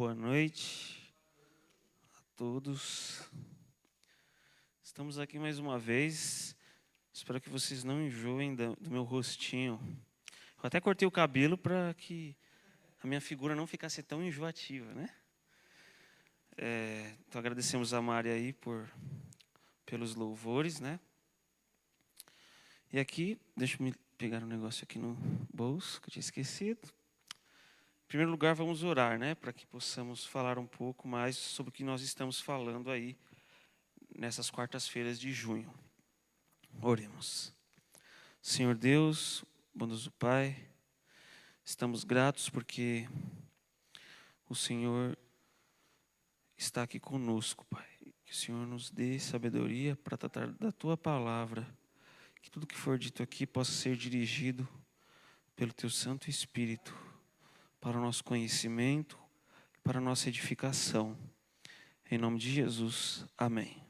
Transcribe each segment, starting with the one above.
Boa noite a todos. Estamos aqui mais uma vez. Espero que vocês não enjoem do meu rostinho. Eu até cortei o cabelo para que a minha figura não ficasse tão enjoativa, né? Então agradecemos a Mari aí pelos louvores, né? E aqui, deixa eu pegar um negócio aqui no bolso que eu tinha esquecido. Em primeiro lugar, vamos orar, né, para que possamos falar um pouco mais sobre o que nós estamos falando aí nessas quartas-feiras de junho. Oremos. Senhor Deus, bondoso Pai, estamos gratos porque o Senhor está aqui conosco, Pai. Que o Senhor nos dê sabedoria para tratar da Tua palavra, que tudo que for dito aqui possa ser dirigido pelo Teu Santo Espírito, para o nosso conhecimento, para a nossa edificação. Em nome de Jesus, amém.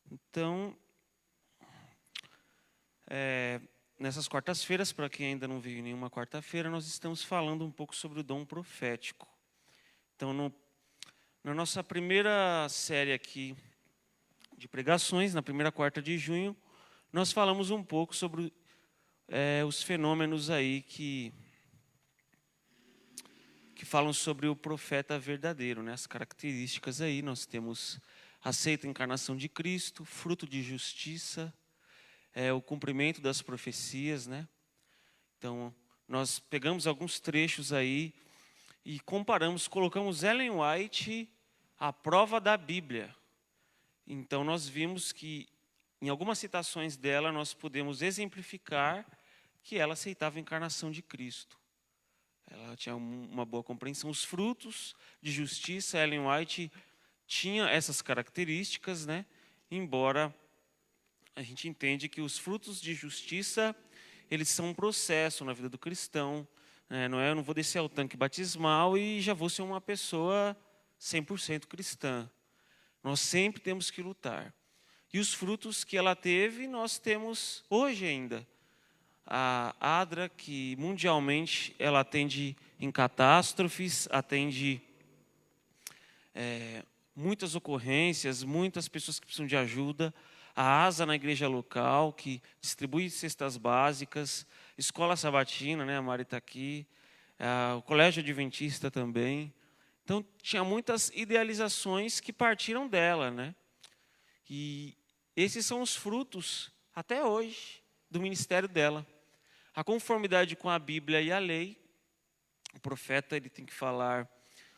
Então, nessas quartas-feiras, para quem ainda não veio nenhuma quarta-feira, nós estamos falando um pouco sobre o dom profético. Então, na nossa primeira série aqui de pregações, na primeira quarta de junho, nós falamos um pouco sobre os fenômenos aí que falam sobre o profeta verdadeiro, né? As características aí, nós temos aceita a encarnação de Cristo, fruto de justiça, o cumprimento das profecias, né? Então, nós pegamos alguns trechos aí e comparamos, colocamos Ellen White à prova da Bíblia. Então, nós vimos que, em algumas citações dela, nós podemos exemplificar que ela aceitava a encarnação de Cristo. Ela tinha uma boa compreensão. Os frutos de justiça, Ellen White tinha essas características, né? Embora a gente entende que os frutos de justiça, eles são um processo na vida do cristão. Né? Eu não vou descer ao tanque batismal e já vou ser uma pessoa 100% cristã. Nós sempre temos que lutar. E os frutos que ela teve, nós temos hoje ainda. A ADRA, que mundialmente ela atende em catástrofes, atende muitas ocorrências, muitas pessoas que precisam de ajuda. A ASA na igreja local, que distribui cestas básicas. Escola Sabatina, né? A Mari está aqui. O Colégio Adventista também. Então, tinha muitas idealizações que partiram dela, né? E esses são os frutos, até hoje, do ministério dela. A conformidade com a Bíblia e a lei, o profeta ele tem que falar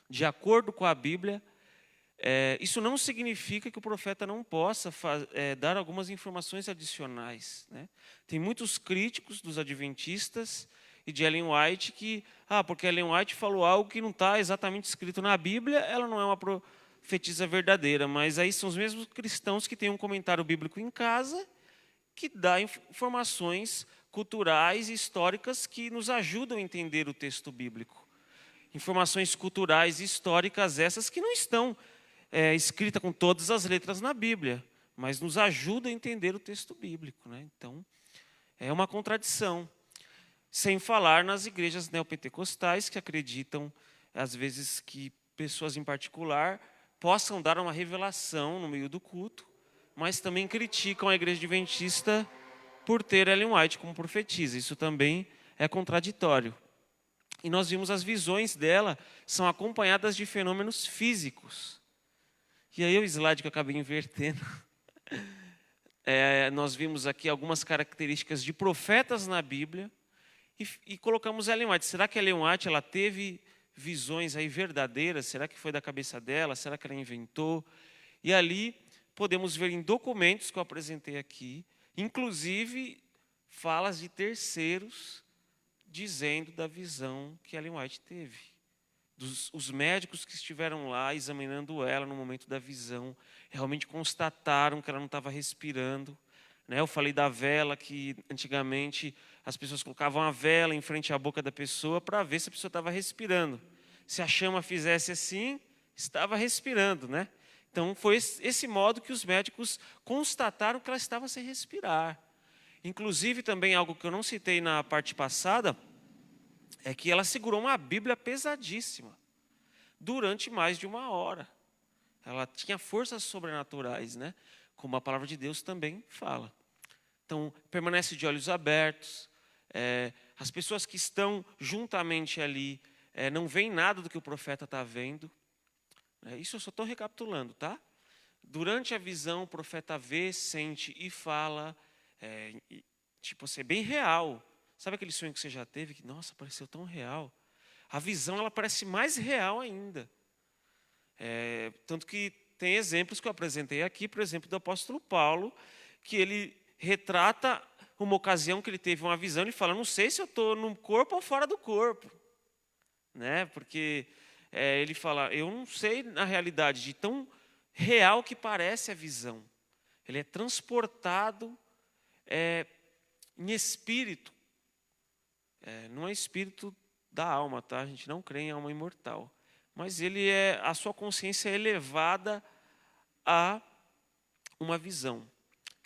de acordo com a Bíblia. Isso não significa que o profeta não possa dar algumas informações adicionais, né? Tem muitos críticos dos adventistas e de Ellen White que, porque Ellen White falou algo que não está exatamente escrito na Bíblia, ela não é uma profetisa verdadeira. Mas aí são os mesmos cristãos que têm um comentário bíblico em casa que dá informações culturais e históricas que nos ajudam a entender o texto bíblico. Informações culturais e históricas essas que não estão escritas com todas as letras na Bíblia, mas nos ajudam a entender o texto bíblico, né? Então, é uma contradição. Sem falar nas igrejas neopentecostais que acreditam, às vezes, que pessoas em particular possam dar uma revelação no meio do culto, mas também criticam a igreja adventista por ter Ellen White como profetisa. Isso também é contraditório. E nós vimos as visões dela são acompanhadas de fenômenos físicos. E aí o slide que eu acabei invertendo. Nós vimos aqui algumas características de profetas na Bíblia e colocamos Ellen White. Será que Ellen White ela teve visões aí verdadeiras? Será que foi da cabeça dela? Será que ela inventou? E ali podemos ver em documentos que eu apresentei aqui, inclusive falas de terceiros dizendo da visão que Ellen White teve. Os médicos que estiveram lá examinando ela no momento da visão, realmente constataram que ela não estava respirando. Né? Eu falei da vela, que antigamente as pessoas colocavam a vela em frente à boca da pessoa para ver se a pessoa estava respirando. Se a chama fizesse assim, estava respirando, né? Então, foi esse modo que os médicos constataram que ela estava sem respirar. Inclusive, também algo que eu não citei na parte passada, é que ela segurou uma Bíblia pesadíssima durante mais de 1 hora. Ela tinha forças sobrenaturais, né? Como a palavra de Deus também fala. Então, permanece de olhos abertos. As pessoas que estão juntamente ali não veem nada do que o profeta está vendo. Isso eu só estou recapitulando, tá? Durante a visão, o profeta vê, sente e fala. Tipo assim, é bem real. Sabe aquele sonho que você já teve? Que, nossa, pareceu tão real. A visão, ela parece mais real ainda. Tanto que tem exemplos que eu apresentei aqui, por exemplo, do apóstolo Paulo, que ele retrata uma ocasião que ele teve uma visão, ele fala, não sei se eu estou no corpo ou fora do corpo. Né? Porque ele fala, eu não sei na realidade de tão real que parece a visão. Ele é transportado em espírito. Não é espírito da alma, tá? A gente não crê em alma imortal. Mas a sua consciência é elevada a uma visão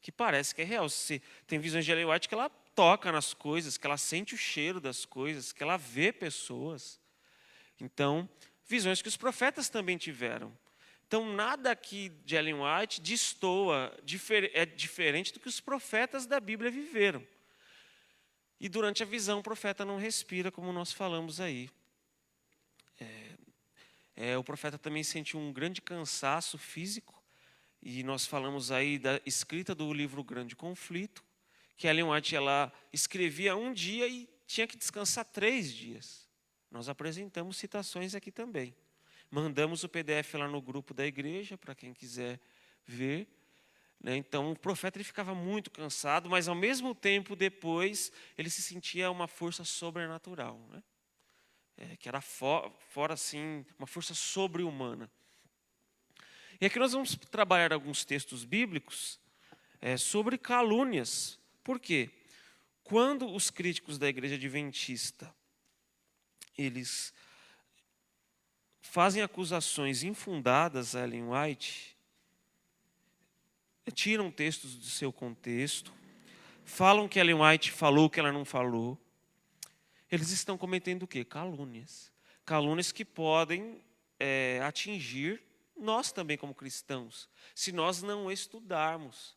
que parece que é real. Você tem visões de Ellen White que ela toca nas coisas, que ela sente o cheiro das coisas, que ela vê pessoas. Então, visões que os profetas também tiveram. Então, nada aqui de Ellen White é diferente do que os profetas da Bíblia viveram. E durante a visão, o profeta não respira, como nós falamos aí. O profeta também sentiu um grande cansaço físico. E nós falamos aí da escrita do livro Grande Conflito, que Ellen White ela escrevia um dia e tinha que descansar 3 dias. Nós apresentamos citações aqui também. Mandamos o PDF lá no grupo da igreja, para quem quiser ver. Então, o profeta ele ficava muito cansado, mas ao mesmo tempo, depois, ele se sentia uma força sobrenatural. Né? Que era fora, assim, uma força sobre-humana. E aqui nós vamos trabalhar alguns textos bíblicos sobre calúnias. Por quê? Quando os críticos da igreja adventista, eles fazem acusações infundadas a Ellen White, tiram textos do seu contexto, falam que Ellen White falou o que ela não falou, eles estão cometendo o quê? Calúnias. Calúnias que podem atingir nós também como cristãos, se nós não estudarmos.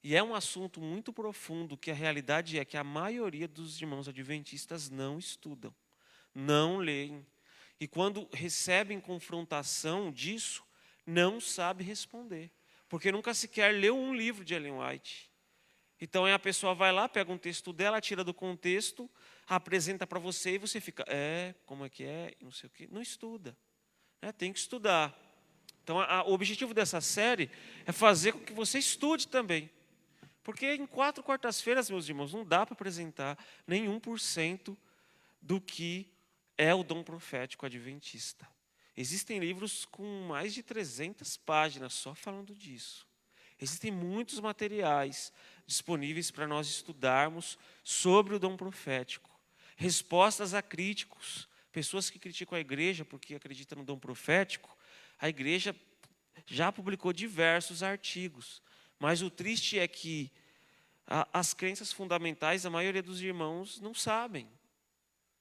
E é um assunto muito profundo, que a realidade é que a maioria dos irmãos adventistas não estudam, não leem. E quando recebem confrontação disso, não sabe responder. Porque nunca sequer leu um livro de Ellen White. Então a pessoa vai lá, pega um texto dela, tira do contexto, apresenta para você e você fica, como é que é, não sei o quê. Não estuda. Tem que estudar. Então o objetivo dessa série é fazer com que você estude também. Porque em 4 quartas-feiras, meus irmãos, não dá para apresentar nem 1% do que é o dom profético adventista. Existem livros com mais de 300 páginas só falando disso. Existem muitos materiais disponíveis para nós estudarmos sobre o dom profético. Respostas a críticos, pessoas que criticam a igreja porque acreditam no dom profético. A igreja já publicou diversos artigos. Mas o triste é que as crenças fundamentais, a maioria dos irmãos não sabem.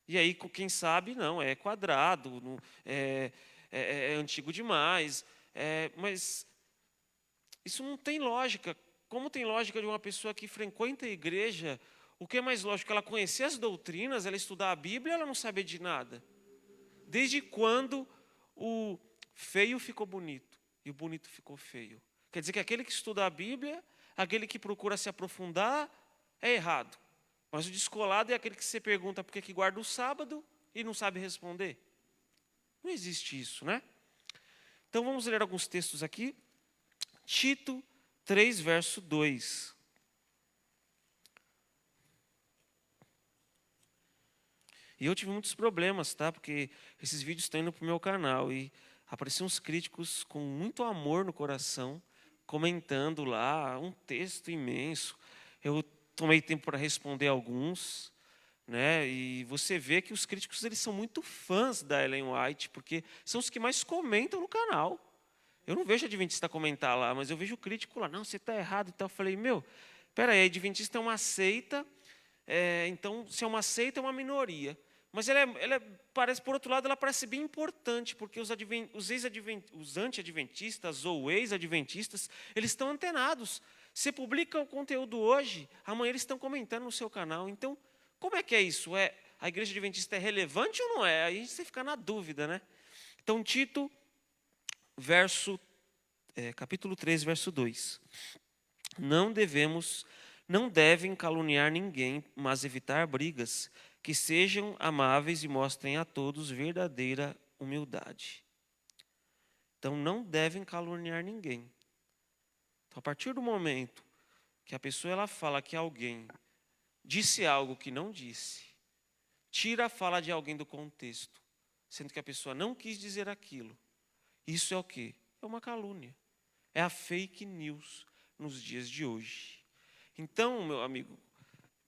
E aí, quem sabe, não, é quadrado, não, é antigo demais. Mas isso não tem lógica. Como tem lógica de uma pessoa que frequenta a igreja, o que é mais lógico? Ela conhecer as doutrinas, ela estudar a Bíblia, ela não saber de nada. Desde quando o feio ficou bonito e o bonito ficou feio? Quer dizer que aquele que estuda a Bíblia, aquele que procura se aprofundar, é errado. Mas o descolado é aquele que você pergunta por que guarda o sábado e não sabe responder. Não existe isso, né? Então vamos ler alguns textos aqui. Tito 3, verso 2. E eu tive muitos problemas, tá? Porque esses vídeos estão indo para o meu canal e apareciam uns críticos com muito amor no coração, comentando lá um texto imenso. Eu tomei tempo para responder alguns, né? E você vê que os críticos eles são muito fãs da Ellen White, porque são os que mais comentam no canal. Eu não vejo adventista comentar lá, mas eu vejo o crítico lá, não, você está errado. Então eu falei, espera aí, a adventista é uma seita, então se é uma seita é uma minoria. Mas parece, por outro lado, ela parece bem importante, porque os anti-adventistas ou ex-adventistas, eles estão antenados. Você publica o conteúdo hoje, amanhã eles estão comentando no seu canal. Então, como é que é isso? A igreja adventista é relevante ou não é? Aí você fica na dúvida, né? Então, Tito, capítulo 3, verso 2. Não devem caluniar ninguém, mas evitar brigas, que sejam amáveis e mostrem a todos verdadeira humildade. Então, não devem caluniar ninguém. Então, a partir do momento que a pessoa ela fala que alguém disse algo que não disse, tira a fala de alguém do contexto, sendo que a pessoa não quis dizer aquilo, isso é o quê? É uma calúnia. É a fake news nos dias de hoje. Então, meu amigo,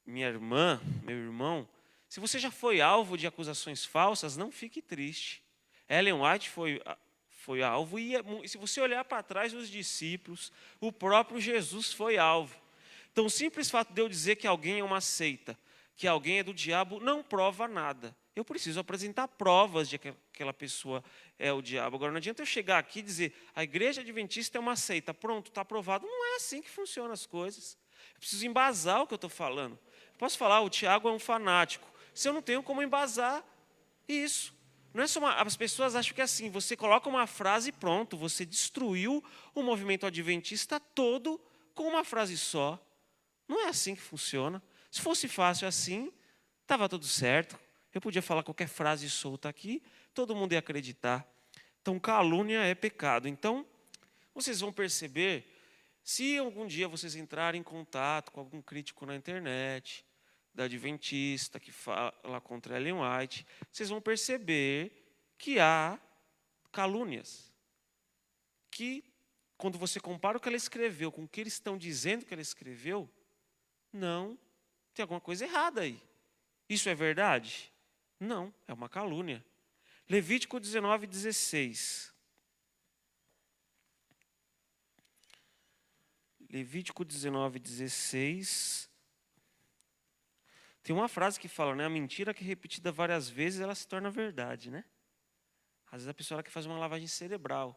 minha irmã, meu irmão, se você já foi alvo de acusações falsas, não fique triste. Ellen White foi alvo, e se você olhar para trás, os discípulos, o próprio Jesus foi alvo. Então, o simples fato de eu dizer que alguém é uma seita, que alguém é do diabo, não prova nada. Eu preciso apresentar provas de que aquela pessoa é o diabo. Agora, não adianta eu chegar aqui e dizer, a igreja adventista é uma seita, pronto, está aprovado. Não é assim que funcionam as coisas. Eu preciso embasar o que eu estou falando. Eu posso falar, o Tiago é um fanático, se eu não tenho como embasar isso. Não é só as pessoas acham que é assim, você coloca uma frase e pronto, você destruiu o movimento adventista todo com uma frase só. Não é assim que funciona. Se fosse fácil assim, estava tudo certo. Eu podia falar qualquer frase solta aqui, todo mundo ia acreditar. Então, calúnia é pecado. Então, vocês vão perceber, se algum dia vocês entrarem em contato com algum crítico na internet, da adventista, que fala contra Ellen White, vocês vão perceber que há calúnias. Que, quando você compara o que ela escreveu com o que eles estão dizendo que ela escreveu, não, tem alguma coisa errada aí. Isso é verdade? Não, é uma calúnia. Levítico 19, 16. Levítico 19, 16. Tem uma frase que fala, né? A mentira que é repetida várias vezes, ela se torna verdade, né? Às vezes a pessoa ela quer fazer uma lavagem cerebral.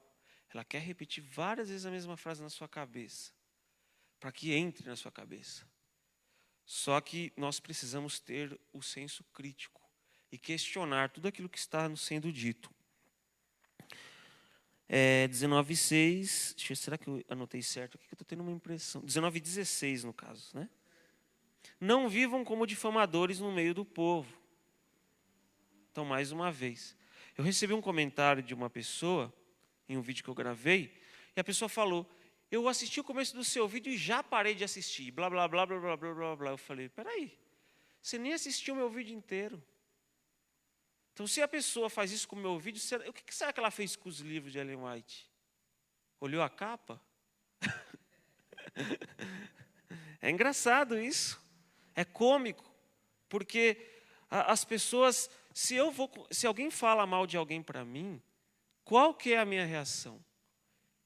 Ela quer repetir várias vezes a mesma frase na sua cabeça, para que entre na sua cabeça. Só que nós precisamos ter o senso crítico e questionar tudo aquilo que está nos sendo dito. 19:6, será que eu anotei certo aqui? Que eu estou tendo uma impressão. 19:16 no caso, né? Não vivam como difamadores no meio do povo. Então, mais uma vez, eu recebi um comentário de uma pessoa em um vídeo que eu gravei, e a pessoa falou: eu assisti o começo do seu vídeo e já parei de assistir, blá, blá, blá, blá, blá, blá, blá, blá. Eu falei, peraí, você nem assistiu o meu vídeo inteiro. Então, se a pessoa faz isso com o meu vídeo, o que será que ela fez com os livros de Ellen White? Olhou a capa? É engraçado isso. É cômico. Porque as pessoas, se alguém fala mal de alguém para mim, qual que é a minha reação?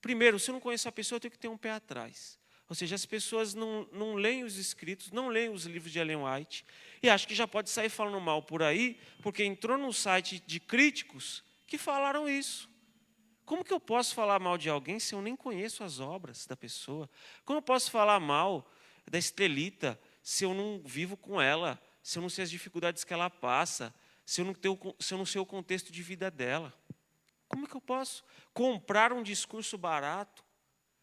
Primeiro, se eu não conheço a pessoa, eu tenho que ter um pé atrás. Ou seja, as pessoas não leem os escritos, não leem os livros de Ellen White, e acham que já pode sair falando mal por aí, porque entrou num site de críticos que falaram isso. Como que eu posso falar mal de alguém se eu nem conheço as obras da pessoa? Como eu posso falar mal da Estelita se eu não vivo com ela, se eu não sei as dificuldades que ela passa, se eu não sei o contexto de vida dela? Como é que eu posso comprar um discurso barato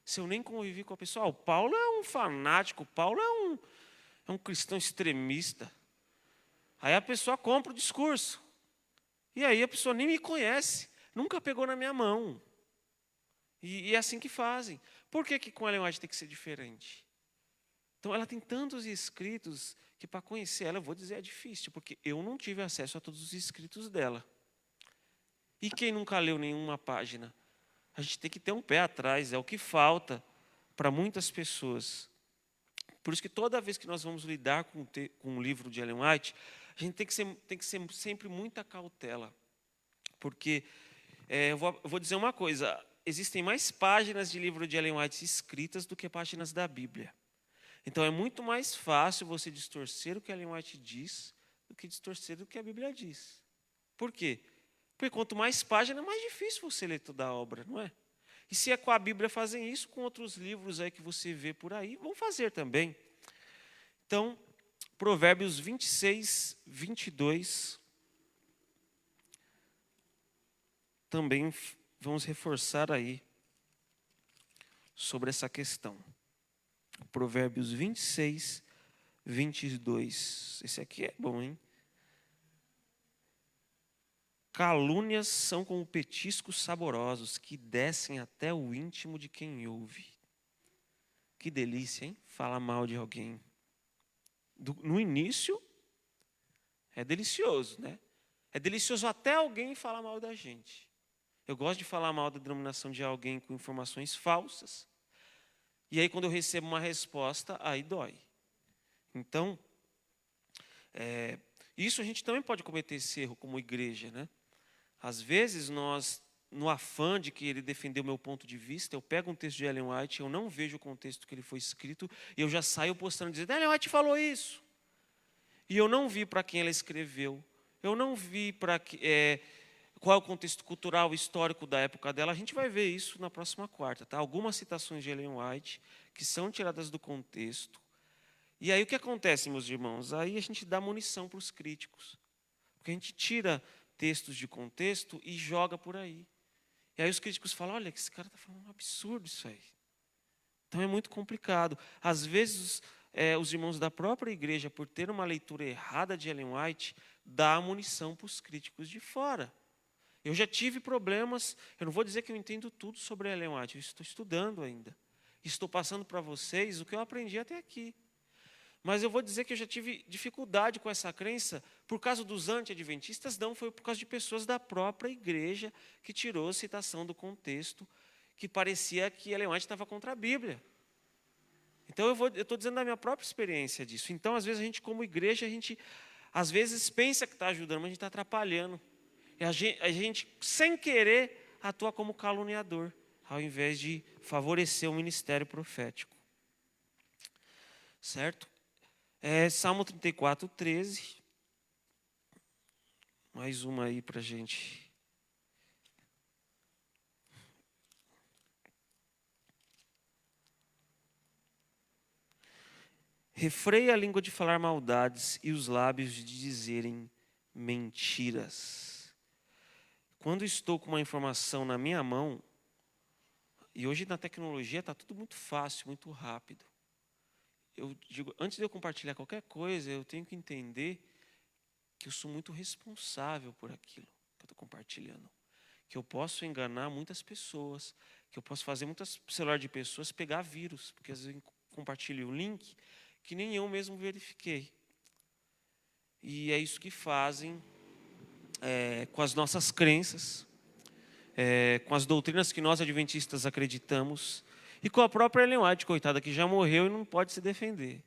se eu nem convivi com a pessoa? O Paulo é um fanático, o Paulo é um cristão extremista. Aí a pessoa compra o discurso. E aí a pessoa nem me conhece, nunca pegou na minha mão. E é assim que fazem. Por que com Ellen White tem que ser diferente? Então ela tem tantos escritos que para conhecer ela, eu vou dizer, é difícil, porque eu não tive acesso a todos os escritos dela. E quem nunca leu nenhuma página? A gente tem que ter um pé atrás, é o que falta para muitas pessoas. Por isso que toda vez que nós vamos lidar com um livro de Ellen White, a gente tem que ser sempre muita cautela. Porque, eu vou dizer uma coisa, existem mais páginas de livro de Ellen White escritas do que páginas da Bíblia. Então é muito mais fácil você distorcer o que Ellen White diz do que distorcer do que a Bíblia diz. Por quê? Porque quanto mais página, mais difícil você ler toda a obra, não é? E se é com a Bíblia fazem isso, com outros livros aí que você vê por aí, vão fazer também. Então, Provérbios 26, 22, também vamos reforçar aí sobre essa questão. Provérbios 26, 22. Esse aqui é bom, hein? Calúnias são como petiscos saborosos que descem até o íntimo de quem ouve. Que delícia, hein? Falar mal de alguém. No início, é delicioso, né? É delicioso até alguém falar mal da gente. Eu gosto de falar mal da denominação de alguém com informações falsas. E aí, quando eu recebo uma resposta, aí dói. Então, isso a gente também pode cometer esse erro como igreja, né? Às vezes, nós, no afã de querer defender o meu ponto de vista, eu pego um texto de Ellen White, eu não vejo o contexto que ele foi escrito, e eu já saio postando, dizendo, Ellen White falou isso. E eu não vi para quem ela escreveu, eu não vi qual é o contexto cultural, histórico da época dela. A gente vai ver isso na próxima quarta, tá? Algumas citações de Ellen White que são tiradas do contexto. E aí o que acontece, meus irmãos? Aí a gente dá munição para os críticos. Porque a gente tira textos de contexto e joga por aí. E aí os críticos falam, olha, esse cara está falando um absurdo isso aí. Então é muito complicado. Às vezes os irmãos da própria igreja, por ter uma leitura errada de Ellen White, dá munição para os críticos de fora. Eu já tive problemas, eu não vou dizer que eu entendo tudo sobre Ellen White, eu estou estudando ainda. Estou passando para vocês o que eu aprendi até aqui. Mas eu vou dizer que eu já tive dificuldade com essa crença por causa dos anti-adventistas, não, foi por causa de pessoas da própria igreja que tirou a citação do contexto, que parecia que Ellen White estava contra a Bíblia. Então eu estou dizendo da minha própria experiência disso. Então, às vezes, a gente como igreja, a gente às vezes pensa que está ajudando, mas a gente está atrapalhando. E a gente, sem querer, atua como caluniador, ao invés de favorecer o ministério profético. Certo? Salmo 34, 13. Mais uma aí para a gente. Refreia a língua de falar maldades e os lábios de dizerem mentiras. Quando estou com uma informação na minha mão, e hoje na tecnologia está tudo muito fácil, muito rápido. Eu digo, antes de eu compartilhar qualquer coisa, eu tenho que entender que eu sou muito responsável por aquilo que eu estou compartilhando. Que eu posso enganar muitas pessoas, que eu posso fazer muitas celular de pessoas pegar vírus, porque às vezes eu compartilho um link que nem eu mesmo verifiquei. E é isso que fazem com as nossas crenças, com as doutrinas que nós adventistas acreditamos, e com a própria Ellen White, coitada, que já morreu e não pode se defender.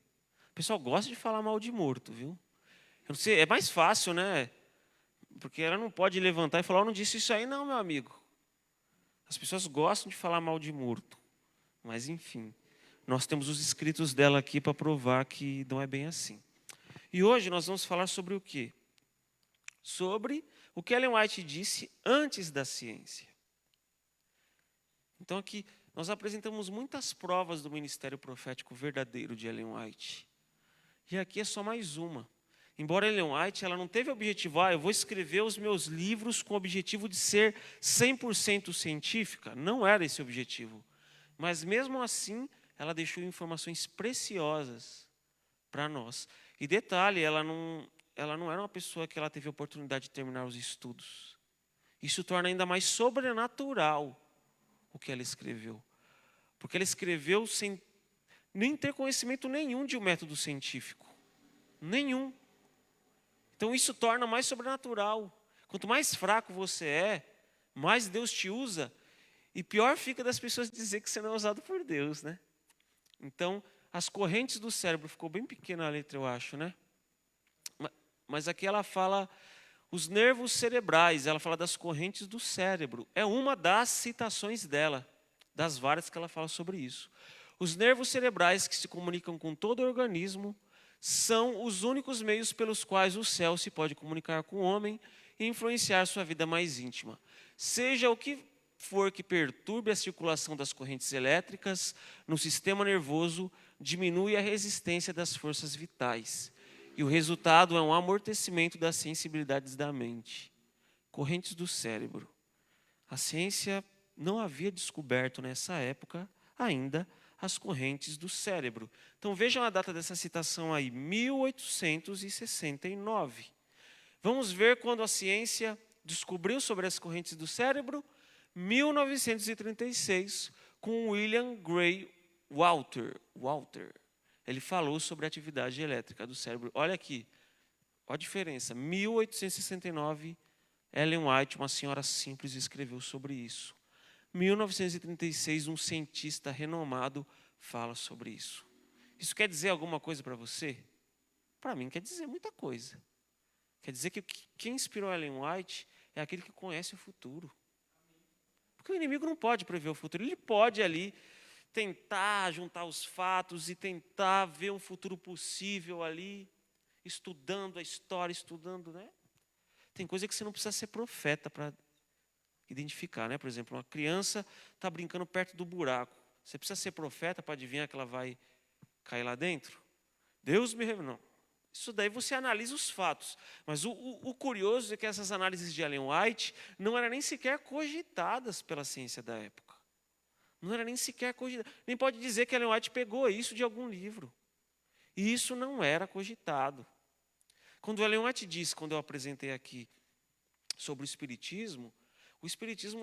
O pessoal gosta de falar mal de morto, viu? Eu não sei, é mais fácil, né? Porque ela não pode levantar e falar, eu não disse isso aí não, meu amigo. As pessoas gostam de falar mal de morto. Mas, enfim, nós temos os escritos dela aqui para provar que não é bem assim. E hoje nós vamos falar sobre o quê? Sobre o que Ellen White disse antes da ciência. Então, aqui nós apresentamos muitas provas do ministério profético verdadeiro de Ellen White. E aqui é só mais uma. Embora Ellen White ela não teve o objetivo, eu vou escrever os meus livros com o objetivo de ser 100% científica. Não era esse o objetivo. Mas mesmo assim, ela deixou informações preciosas para nós. E detalhe, ela não era uma pessoa que ela teve a oportunidade de terminar os estudos. Isso torna ainda mais sobrenatural o que ela escreveu. Porque ela escreveu sem nem ter conhecimento nenhum de um método científico. Nenhum. Então isso torna mais sobrenatural. Quanto mais fraco você é, mais Deus te usa, e pior fica das pessoas dizer que você não é usado por Deus, né? Então, as correntes do cérebro, ficou bem pequena a letra, eu acho, né? Mas aqui ela fala os nervos cerebrais, ela fala das correntes do cérebro. É uma das citações dela, das várias que ela fala sobre isso. Os nervos cerebrais que se comunicam com todo o organismo são os únicos meios pelos quais o céu se pode comunicar com o homem e influenciar sua vida mais íntima. Seja o que for que perturbe a circulação das correntes elétricas no sistema nervoso, diminui a resistência das forças vitais. E o resultado é um amortecimento das sensibilidades da mente. Correntes do cérebro. A ciência não havia descoberto nessa época ainda as correntes do cérebro. Então vejam a data dessa citação aí, 1869. Vamos ver quando a ciência descobriu sobre as correntes do cérebro? 1936, com William Gray Walter. Ele falou sobre a atividade elétrica do cérebro. Olha aqui, olha a diferença. 1869, Ellen White, uma senhora simples, escreveu sobre isso. 1936, um cientista renomado fala sobre isso. Isso quer dizer alguma coisa para você? Para mim quer dizer muita coisa. Quer dizer que quem inspirou Ellen White é aquele que conhece o futuro. Porque o inimigo não pode prever o futuro. Ele pode ali tentar juntar os fatos e tentar ver um futuro possível ali, estudando a história, estudando, né? Tem coisa que você não precisa ser profeta para identificar, né? Por exemplo, uma criança está brincando perto do buraco. Você precisa ser profeta para adivinhar que ela vai cair lá dentro? Deus me revelou. Não. Isso daí você analisa os fatos. Mas o curioso é que essas análises de Ellen White não eram nem sequer cogitadas pela ciência da época. Não era nem sequer cogitado. Nem pode dizer que Ellen White pegou isso de algum livro. E isso não era cogitado. Quando Ellen White disse, quando eu apresentei aqui sobre o Espiritismo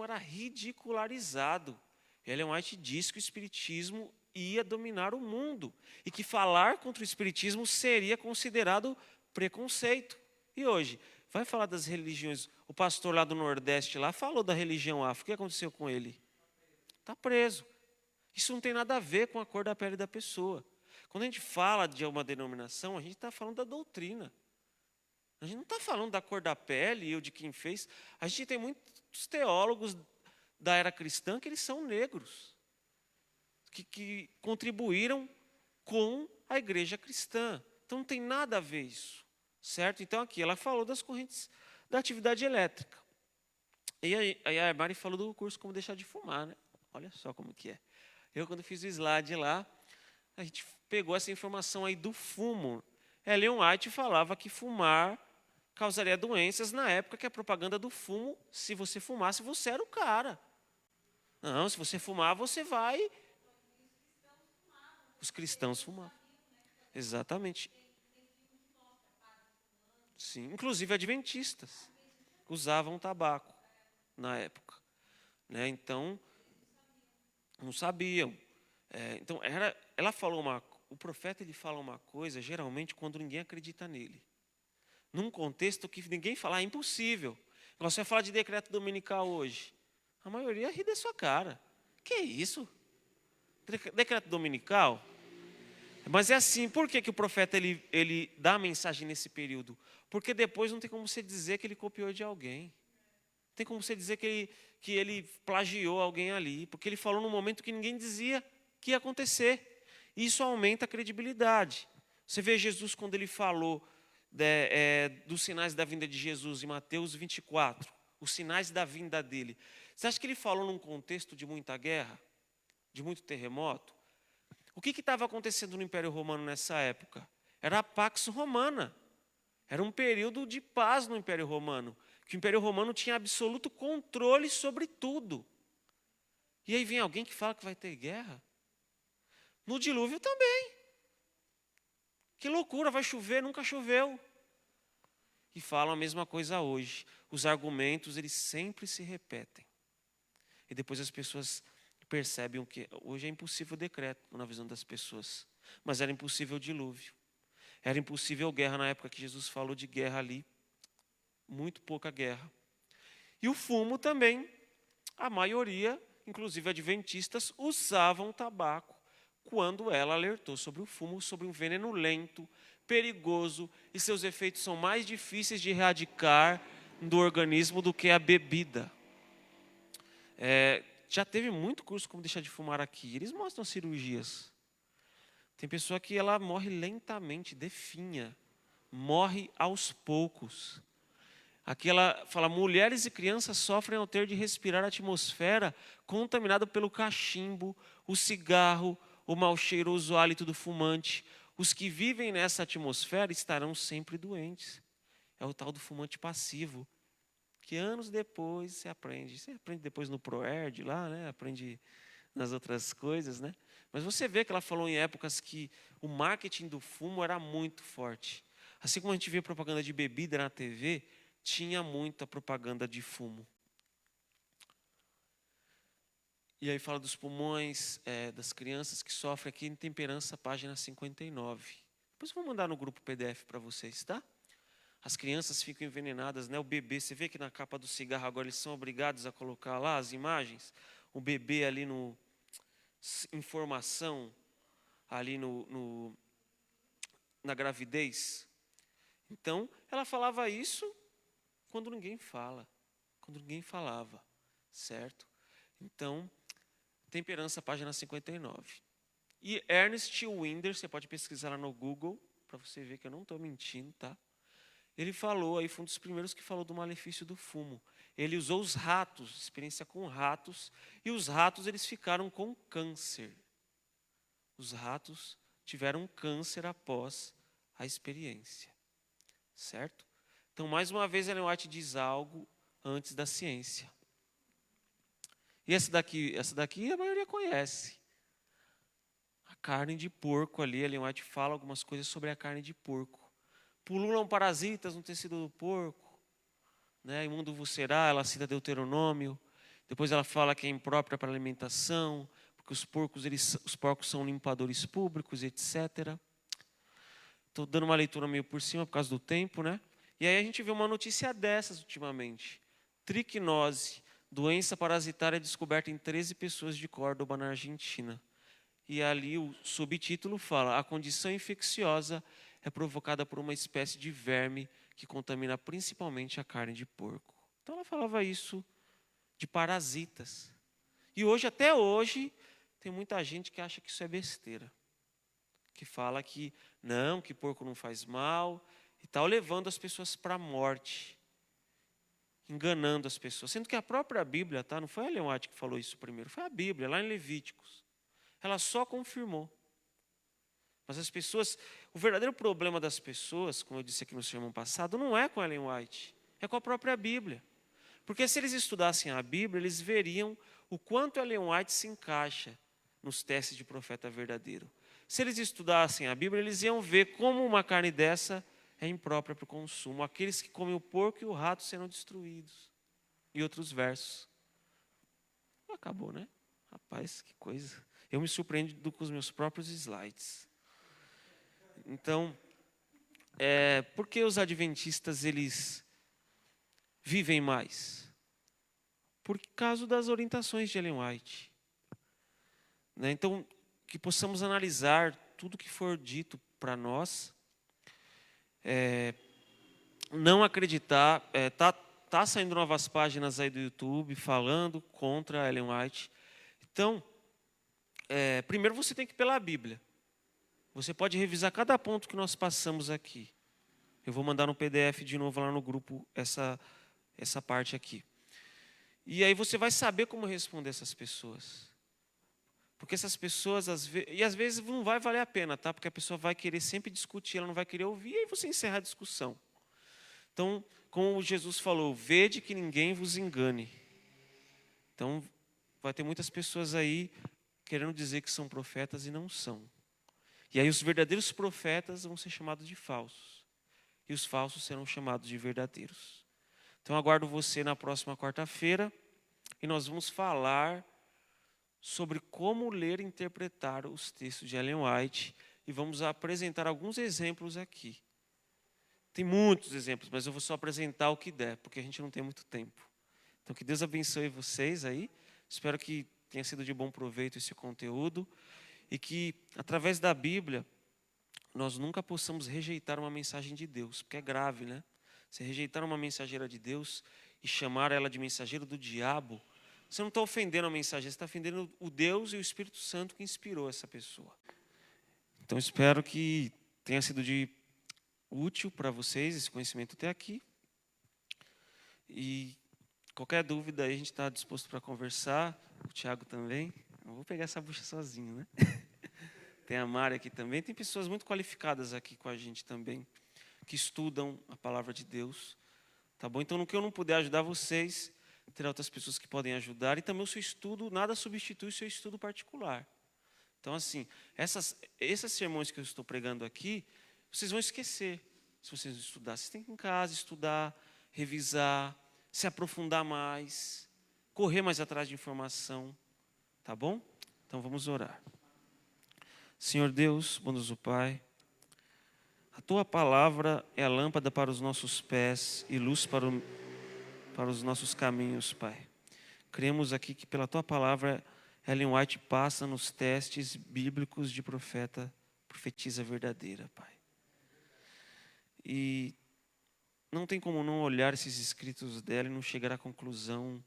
era ridicularizado. Ellen White disse que o Espiritismo ia dominar o mundo e que falar contra o Espiritismo seria considerado preconceito. E hoje, vai falar das religiões. O pastor lá do Nordeste lá falou da religião afro. O que aconteceu com ele? Está preso. Isso não tem nada a ver com a cor da pele da pessoa. Quando a gente fala de uma denominação, a gente está falando da doutrina. A gente não está falando da cor da pele ou de quem fez. A gente tem muitos teólogos da era cristã que eles são negros, que contribuíram com a igreja cristã. Então não tem nada a ver isso, certo? Então aqui ela falou das correntes da atividade elétrica. E aí a Mari falou do curso Como Deixar de Fumar, né? Olha só como que é. Eu, quando fiz o slide lá, a gente pegou essa informação aí do fumo. Ellen White falava que fumar causaria doenças na época que a propaganda do fumo, se você fumasse, você era o cara. Não, se você fumar, você vai. Os cristãos fumavam. Exatamente. Sim, inclusive adventistas usavam tabaco na época. Né? Então, não sabiam. Então, ela falou o profeta ele fala uma coisa, geralmente, quando ninguém acredita nele. Num contexto que ninguém fala, é impossível. Você vai falar de decreto dominical hoje. A maioria ri da sua cara. Que é isso? Decreto dominical? Mas é assim, por que o profeta ele dá a mensagem nesse período? Porque depois não tem como você dizer que ele copiou de alguém. Não tem como você dizer que ele plagiou alguém ali. Porque ele falou num momento que ninguém dizia que ia acontecer. Isso aumenta a credibilidade. Você vê Jesus quando ele falou dos sinais da vinda de Jesus em Mateus 24. Os sinais da vinda dele. Você acha que ele falou num contexto de muita guerra? De muito terremoto? O que estava acontecendo no Império Romano nessa época? Era a Pax Romana. Era um período de paz no Império Romano. Que o Império Romano tinha absoluto controle sobre tudo. E aí vem alguém que fala que vai ter guerra? No dilúvio também. Que loucura, vai chover, nunca choveu. E falam a mesma coisa hoje. Os argumentos, eles sempre se repetem. E depois as pessoas percebem que hoje é impossível o decreto na visão das pessoas. Mas era impossível o dilúvio. Era impossível guerra na época que Jesus falou de guerra ali. Muito pouca guerra. E o fumo também. A maioria, inclusive adventistas, usavam tabaco quando ela alertou sobre o fumo, sobre um veneno lento, perigoso, e seus efeitos são mais difíceis de erradicar do organismo do que a bebida. Já teve muito curso como deixar de fumar aqui. Eles mostram cirurgias. Tem pessoa que ela morre lentamente, definha, morre aos poucos. Aqui ela fala, mulheres e crianças sofrem ao ter de respirar a atmosfera contaminada pelo cachimbo, o cigarro, o mau cheiroso hálito do fumante. Os que vivem nessa atmosfera estarão sempre doentes. É o tal do fumante passivo, que anos depois você aprende. Você aprende depois no ProErd lá, né? Aprende nas outras coisas, né? Mas você vê que ela falou em épocas que o marketing do fumo era muito forte. Assim como a gente vê propaganda de bebida na TV, tinha muita propaganda de fumo. E aí fala dos pulmões, das crianças que sofrem aqui em Temperança, página 59. Depois eu vou mandar no grupo PDF para vocês, tá? As crianças ficam envenenadas, né? O bebê, você vê que na capa do cigarro agora eles são obrigados a colocar lá as imagens. O bebê ali no informação, ali na gravidez. Então, ela falava isso quando ninguém fala, quando ninguém falava, certo? Então, Temperança, página 59. E Ernest Winder, você pode pesquisar lá no Google, para você ver que eu não estou mentindo, tá? Ele falou, aí foi um dos primeiros que falou do malefício do fumo. Ele usou os ratos, experiência com ratos, e os ratos eles ficaram com câncer. Os ratos tiveram câncer após a experiência, certo? Então, mais uma vez, Ellen White diz algo antes da ciência. E essa daqui a maioria conhece. A carne de porco ali, Ellen White fala algumas coisas sobre a carne de porco. Pululam parasitas no tecido do porco, né? Imundo vos será, ela cita Deuteronômio. Depois ela fala que é imprópria para alimentação, porque os porcos são limpadores públicos, etc. Estou dando uma leitura meio por cima por causa do tempo, né? E aí a gente vê uma notícia dessas ultimamente. Triquinose, doença parasitária descoberta em 13 pessoas de Córdoba, na Argentina. E ali o subtítulo fala, a condição infecciosa é provocada por uma espécie de verme que contamina principalmente a carne de porco. Então ela falava isso de parasitas. E hoje, até hoje, tem muita gente que acha que isso é besteira. Que fala que não, que porco não faz mal, e tal, levando as pessoas para a morte. Enganando as pessoas. Sendo que a própria Bíblia, tá? Não foi a Ellen White que falou isso primeiro, foi a Bíblia, lá em Levíticos. Ela só confirmou. Mas as pessoas, o verdadeiro problema das pessoas, como eu disse aqui no sermão passado, não é com Ellen White, é com a própria Bíblia. Porque se eles estudassem a Bíblia, eles veriam o quanto Ellen White se encaixa nos testes de profeta verdadeiro. Se eles estudassem a Bíblia, eles iam ver como uma carne dessa é imprópria para o consumo. Aqueles que comem o porco e o rato serão destruídos. E outros versos. Acabou, né? Rapaz, que coisa. Eu me surpreendo com os meus próprios slides. Então, por que os adventistas eles vivem mais? Por causa das orientações de Ellen White. Né? Então, que possamos analisar tudo que for dito para nós, não acreditar, tá saindo novas páginas aí do YouTube falando contra a Ellen White. Então, primeiro você tem que ir pela Bíblia. Você pode revisar cada ponto que nós passamos aqui. Eu vou mandar no PDF de novo lá no grupo essa parte aqui. E aí você vai saber como responder essas pessoas. Porque essas pessoas, às vezes não vai valer a pena, tá? Porque a pessoa vai querer sempre discutir, ela não vai querer ouvir, e aí você encerra a discussão. Então, como Jesus falou, vede que ninguém vos engane. Então, vai ter muitas pessoas aí querendo dizer que são profetas e não são. E aí os verdadeiros profetas vão ser chamados de falsos. E os falsos serão chamados de verdadeiros. Então aguardo você na próxima quarta-feira. E nós vamos falar sobre como ler e interpretar os textos de Ellen White. E vamos apresentar alguns exemplos aqui. Tem muitos exemplos, mas eu vou só apresentar o que der, porque a gente não tem muito tempo. Então que Deus abençoe vocês aí. Espero que tenha sido de bom proveito esse conteúdo. E que, através da Bíblia, nós nunca possamos rejeitar uma mensagem de Deus, porque é grave, né? Você rejeitar uma mensageira de Deus e chamar ela de mensageiro do diabo, você não está ofendendo a mensageira, você está ofendendo o Deus e o Espírito Santo que inspirou essa pessoa. Então, espero que tenha sido de útil para vocês esse conhecimento até aqui. E qualquer dúvida aí, a gente está disposto para conversar. O Tiago também. Não vou pegar essa bucha sozinho, né? Tem a Mari aqui também. Tem pessoas muito qualificadas aqui com a gente também, que estudam a palavra de Deus. Tá bom? Então, no que eu não puder ajudar vocês, terá outras pessoas que podem ajudar. E também o seu estudo, nada substitui o seu estudo particular. Então, assim, esses sermões que eu estou pregando aqui, vocês vão esquecer se vocês não estudar. Vocês têm que ir em casa estudar, revisar, se aprofundar mais, correr mais atrás de informação. Tá bom? Então, vamos orar. Senhor Deus, bondoso Pai, a Tua palavra é a lâmpada para os nossos pés e luz para os nossos caminhos, Pai. Cremos aqui que pela Tua palavra Ellen White passa nos testes bíblicos de profetisa verdadeira, Pai. E não tem como não olhar esses escritos dela e não chegar à conclusão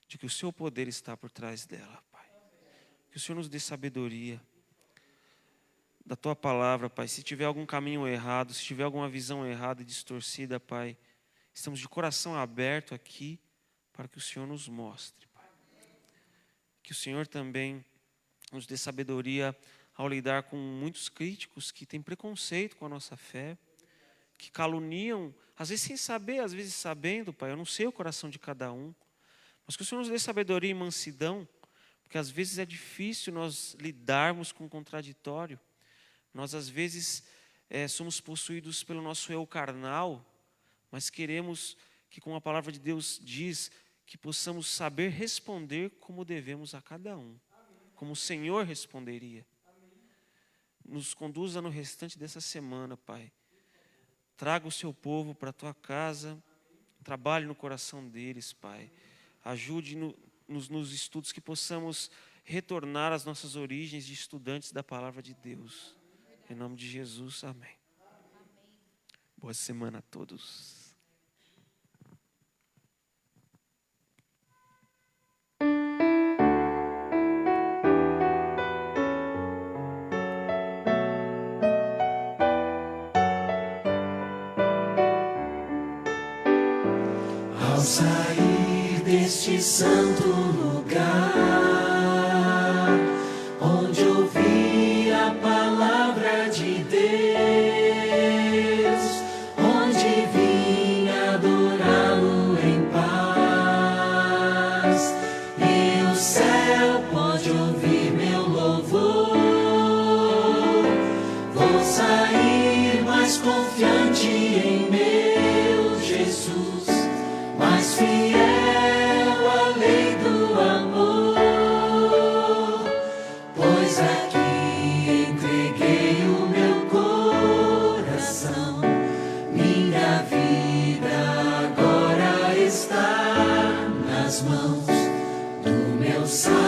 de que o Seu poder está por trás dela, Pai. Que o Senhor nos dê sabedoria da Tua palavra, Pai. Se tiver algum caminho errado, se tiver alguma visão errada e distorcida, Pai, estamos de coração aberto aqui para que o Senhor nos mostre, Pai. Que o Senhor também nos dê sabedoria ao lidar com muitos críticos que têm preconceito com a nossa fé, que caluniam, às vezes sem saber, às vezes sabendo, Pai. Eu não sei o coração de cada um, mas que o Senhor nos dê sabedoria e mansidão, porque às vezes é difícil nós lidarmos com o contraditório. Nós às vezes somos possuídos pelo nosso eu carnal, mas queremos que, como a palavra de Deus diz, que possamos saber responder como devemos a cada um, como o Senhor responderia. Nos conduza no restante dessa semana, Pai. Traga o Seu povo para a Tua casa, trabalhe no coração deles, Pai. Ajude nos estudos, que possamos retornar às nossas origens de estudantes da palavra de Deus. Em nome de Jesus, amém. Boa semana a todos. Ao sair deste santo lugar, onde ouvi a palavra de Deus, onde vim adorá-lo em paz, e o céu pode ouvir meu louvor. Vou sair mais confiante em meu Jesus, mais fiel à lei do amor, pois aqui entreguei o meu coração. Minha vida agora está nas mãos do meu Salvador.